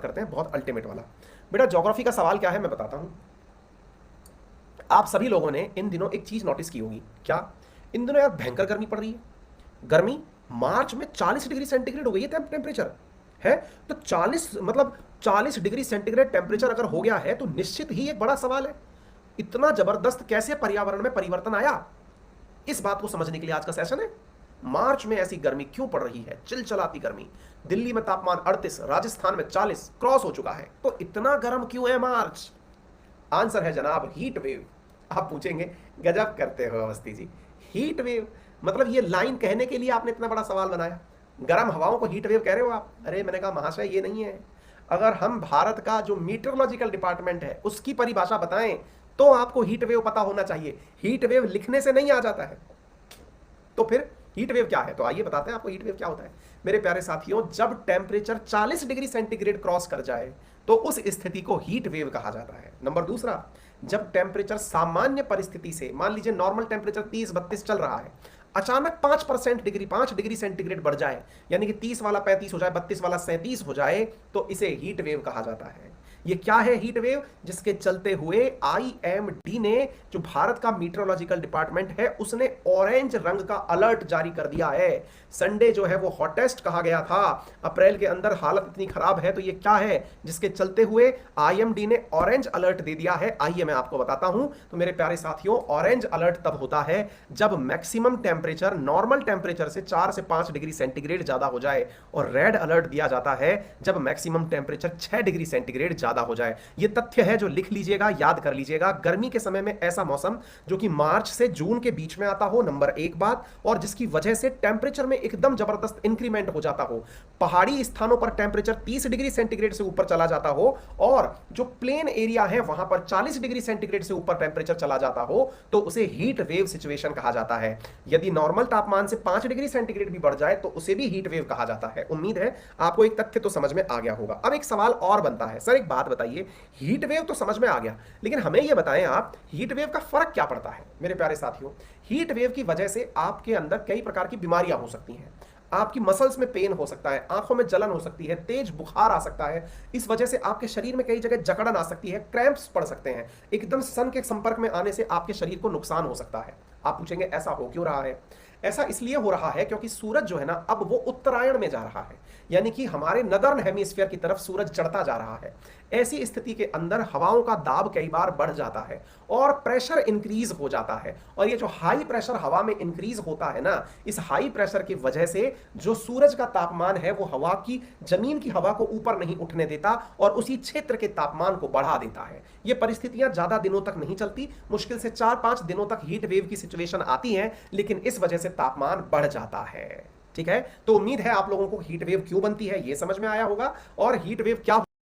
करते हैं, बहुत अल्टीमेट वाला। बेटा ज्योग्राफी का सवाल क्या है मैं बताता हूं। आप सभी लोगों ने इन दिनों एक चीज नोटिस की होगी, क्या? इन दिनों यार भयंकर गर्मी पड़ रही है। गर्मी मार्च में 40 डिग्री सेंटीग्रेड हो गई है टेम्परेचर, है। तो 40 मतलब 40 डिग्री सेंटीग्रेड टेम्परेचर अगर हो गया है तो निश्चित ही एक बड़ा सवाल है, इतना जबरदस्त कैसे पर्यावरण में परिवर्तन आया? इस बात को समझने के लिए आज का सेशन है। मार्च में ऐसी गर्मी क्यों पड़ रही है, चिलचिलाती गर्मी। दिल्ली में तापमान 38, राजस्थान में 40 क्रॉस हो चुका है, तो इतना गर्म क्यों है मार्च? आंसर है जनाब हीट वेव। आप पूछेंगे गजब करते हो अवस्थी जी, हीट वेव मतलब ये लाइन कहने के लिए आपने इतना बड़ा सवाल बनाया? गर्म हवाओं को हीट वेव कह रहे हो आप? अरे मैंने कहा महाशय ये नहीं है। अगर हम भारत का जो मीटरोलॉजिकल डिपार्टमेंट है उसकी परिभाषा बताएं तो आपको हीट वेव पता होना चाहिए। हीट वेव लिखने से नहीं आ जाता है। तो फिर हीट वेव क्या है? तो आइए बताते हैं आपको हीट वेव क्या होता है। मेरे प्यारे साथियों, जब टेम्परेचर 40 डिग्री सेंटीग्रेड क्रॉस कर जाए तो उस स्थिति को हीट वेव कहा जाता है। नंबर दूसरा, जब टेम्परेचर सामान्य परिस्थिति से, मान लीजिए नॉर्मल टेम्परेचर 30-32 चल रहा है, अचानक 5 डिग्री सेंटीग्रेड बढ़ जाए, यानी कि 30 वाला 35 हो जाए, 32 वाला 37 हो जाए, तो इसे हीट वेव कहा जाता है। ये क्या है हीट वेव? जिसके चलते हुए आईएमडी ने, जो भारत का मीटरोलॉजिकल डिपार्टमेंट है, उसने ऑरेंज रंग का अलर्ट जारी कर दिया है। संडे जो है वो हॉटेस्ट कहा गया था, अप्रैल के अंदर हालत इतनी खराब है, तो ये क्या है जिसके चलते हुए आईएमडी ने ऑरेंज अलर्ट दे दिया है? आइए मैं आपको बताता हूं। तो मेरे प्यारे साथियों, ऑरेंज अलर्ट तब होता है जब मैक्सिमम टेम्परेचर नॉर्मल टेम्परेचर से 4 से 5 डिग्री सेंटीग्रेड ज्यादा हो जाए, और रेड अलर्ट दिया जाता है जब मैक्सिमम टेम्परेचर 6 डिग्री सेंटीग्रेड ज्यादा हो जाए। ये तथ्य है जो लिख लीजिएगा, याद कर लीजिएगा। गर्मी के समय में ऐसा मौसम जो कि मार्च से जून के बीच में आता हो, नंबर एक बात, और जिसकी वजह से टेम्परेचर में एकदम जबरदस्त इंक्रीमेंट हो जाता हो। पहाड़ी स्थानों पर टेम्परेचर 30 डिग्री सेंटीग्रेड से ऊपर चला जाता हो, और जो प्लेन एरिया है वहां पर 40 डिग्री सेंटीग्रेड से ऊपर टेम्परेचर चला जाता हो, तो उसे हीट वेव सिचुएशन कहा जाता है। यदि नॉर्मल तापमान से 5 डिग्री सेंटीग्रेड भी बढ़ जाए तो उसे भी हीट वेव कहा जाता है। उम्मीद है आपको एक तथ्य तो समझ में आ गया होगा। अब एक सवाल और बनता है, सर एक बात बताइए, हीट वेव तो समझ में आ गया, लेकिन हमें यह बताएं आप, हीट वेव का फर्क क्या पड़ता है? मेरे प्यारे साथियों, हीट वेव की वजह से आपके अंदर कई प्रकार की बीमारियां हो सकती हैं। आपकी मसल्स में पेन हो सकता है, आंखों में जलन हो सकती है, तेज बुखार आ सकता है। इस वजह से आपके शरीर में कई जगह जकड़न आ सकती है, क्रैम्प्स पड़ सकते हैं। एकदम सन के संपर्क में आने से आपके शरीर को नुकसान हो सकता है। आप पूछेंगे ऐसा हो क्यों रहा है? ऐसा इसलिए हो रहा है क्योंकि सूरज जो है ना, अब वो उत्तरायण में जा रहा है, यानी कि हमारे नदर्न हेमिस्फीयर की तरफ सूरज चढ़ता जा रहा है। ऐसी स्थिति के अंदर हवाओं का दाब कई बार बढ़ जाता है और प्रेशर इंक्रीज हो जाता है, और ये जो हाई प्रेशर हवा में इंक्रीज होता है ना, इस हाई प्रेशर की वजह से जो सूरज का तापमान है वो हवा की, जमीन की हवा को ऊपर नहीं उठने देता और उसी क्षेत्र के तापमान को बढ़ा देता है। ये परिस्थितियां ज्यादा दिनों तक नहीं चलती, मुश्किल से 4-5 दिनों तक हीट वेव की सिचुएशन आती है, लेकिन इस वजह से तापमान बढ़ जाता है। ठीक है, तो उम्मीद है आप लोगों को हीट वेव क्यों बनती है ये समझ में आया होगा, और हीट वेव क्या